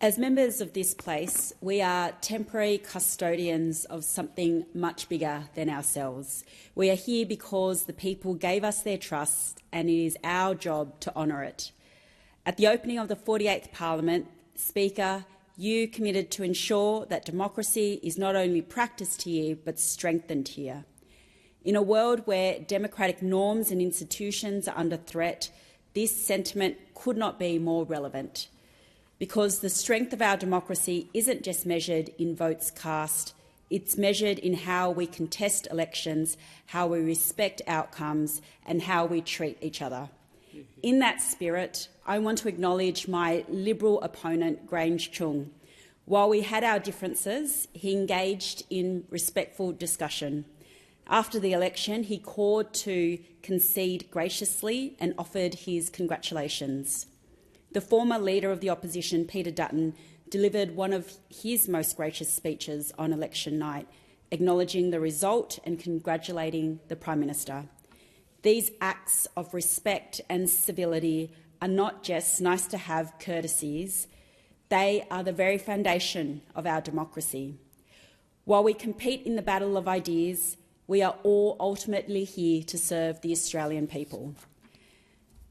As members of this place, we are temporary custodians of something much bigger than ourselves. We are here because the people gave us their trust, and it is our job to honour it. At the opening of the 48th Parliament, Speaker, you committed to ensure that democracy is not only practised here but strengthened here. In a world where democratic norms and institutions are under threat, this sentiment could not be more relevant. Because the strength of our democracy isn't just measured in votes cast, it's measured in how we contest elections, how we respect outcomes, and how we treat each other. In that spirit, I want to acknowledge my Liberal opponent, Grange Chung. While we had our differences, he engaged in respectful discussion. After the election, he called to concede graciously and offered his congratulations. The former Leader of the Opposition, Peter Dutton, delivered one of his most gracious speeches on election night, acknowledging the result and congratulating the Prime Minister. These acts of respect and civility are not just nice-to-have courtesies, they are the very foundation of our democracy. While we compete in the battle of ideas, we are all ultimately here to serve the Australian people.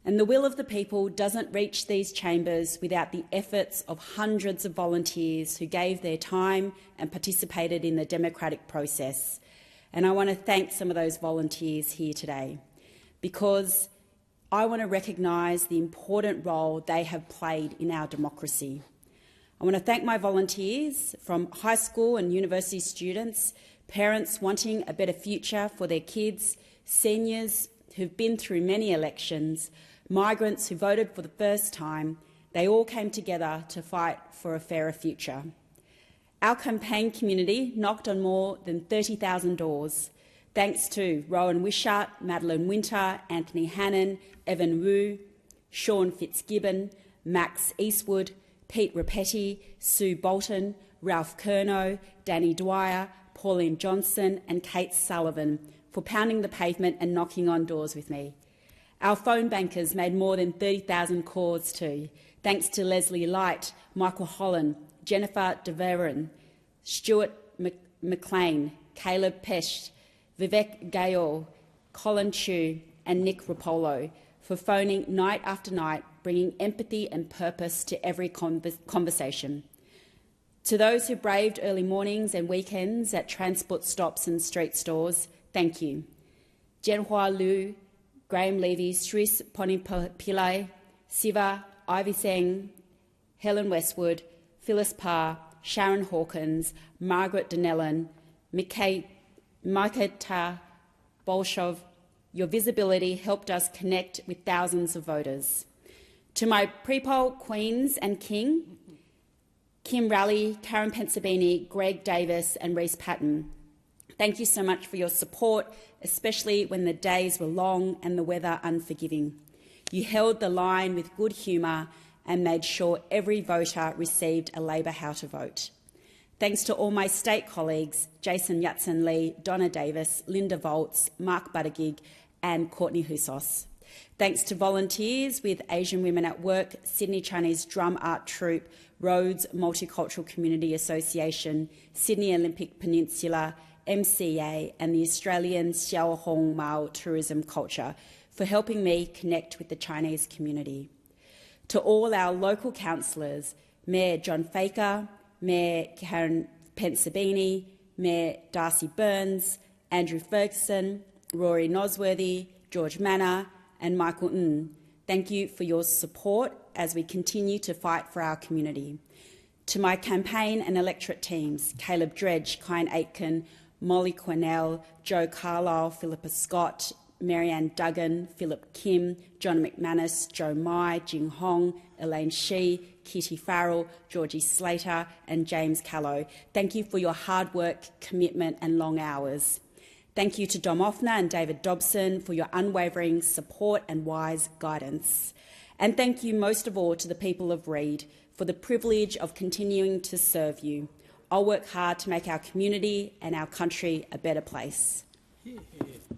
And the will of the people doesn't reach these chambers without the efforts of hundreds of volunteers who gave their time and participated in the democratic process. And I want to thank some of those volunteers here today, because I want to recognise the important role they have played in our democracy. I want to thank my volunteers, from high school and university students, parents wanting a better future for their kids, seniors who've been through many elections, migrants who voted for the first time. They all came together to fight for a fairer future. Our campaign community knocked on more than 30,000 doors, thanks to Rowan Wishart, Madeline Winter, Anthony Hannon, Evan Wu, Sean Fitzgibbon, Max Eastwood, Pete Rapetti, Sue Bolton, Ralph Curnow, Danny Dwyer, Pauline Johnson and Kate Sullivan for pounding the pavement and knocking on doors with me. Our phone bankers made more than 30,000 calls too, thanks to Leslie Light, Michael Holland, Jennifer DeVeron, Stuart McLean, Caleb Pesh, Vivek Gayal, Colin Chu and Nick Rapolo for phoning night after night, bringing empathy and purpose to every conversation. To those who braved early mornings and weekends at transport stops and street stores, thank you. Jianhua Liu, Graham Levy, Sris Ponipillai, Siva, Ivy Seng, Helen Westwood, Phyllis Parr, Sharon Hawkins, Margaret Donnellan, Miketa Bolshov, your visibility helped us connect with thousands of voters. To my pre-poll queens and king, Kim Raleigh, Karen Pensabini, Greg Davis and Reece Patton, thank you so much for your support, especially when the days were long and the weather unforgiving. You held the line with good humour and made sure every voter received a Labor how to vote. Thanks to all my state colleagues, Jason Yatsen-Lee, Donna Davis, Linda Volts, Mark Buttigieg and Courtney Husos. Thanks to volunteers with Asian Women at Work, Sydney Chinese Drum Art Troupe, Rhodes Multicultural Community Association, Sydney Olympic Peninsula, MCA and the Australian Xiao Hong Mao Tourism Culture for helping me connect with the Chinese community. To all our local councillors, Mayor John Faker, Mayor Karen Pensabini, Mayor Darcy Burns, Andrew Ferguson, Rory Nosworthy, George Manor and Michael Ng, thank you for your support as we continue to fight for our community. To my campaign and electorate teams, Caleb Dredge, Kyan Aitken, Molly Cornell, Joe Carlisle, Philippa Scott, Marianne Duggan, Philip Kim, John McManus, Joe Mai, Jing Hong, Elaine Shee, Kitty Farrell, Georgie Slater and James Callow. Thank you for your hard work, commitment and long hours. Thank you to Dom Offner and David Dobson for your unwavering support and wise guidance. And thank you most of all to the people of Reid for the privilege of continuing to serve you. I'll work hard to make our community and our country a better place.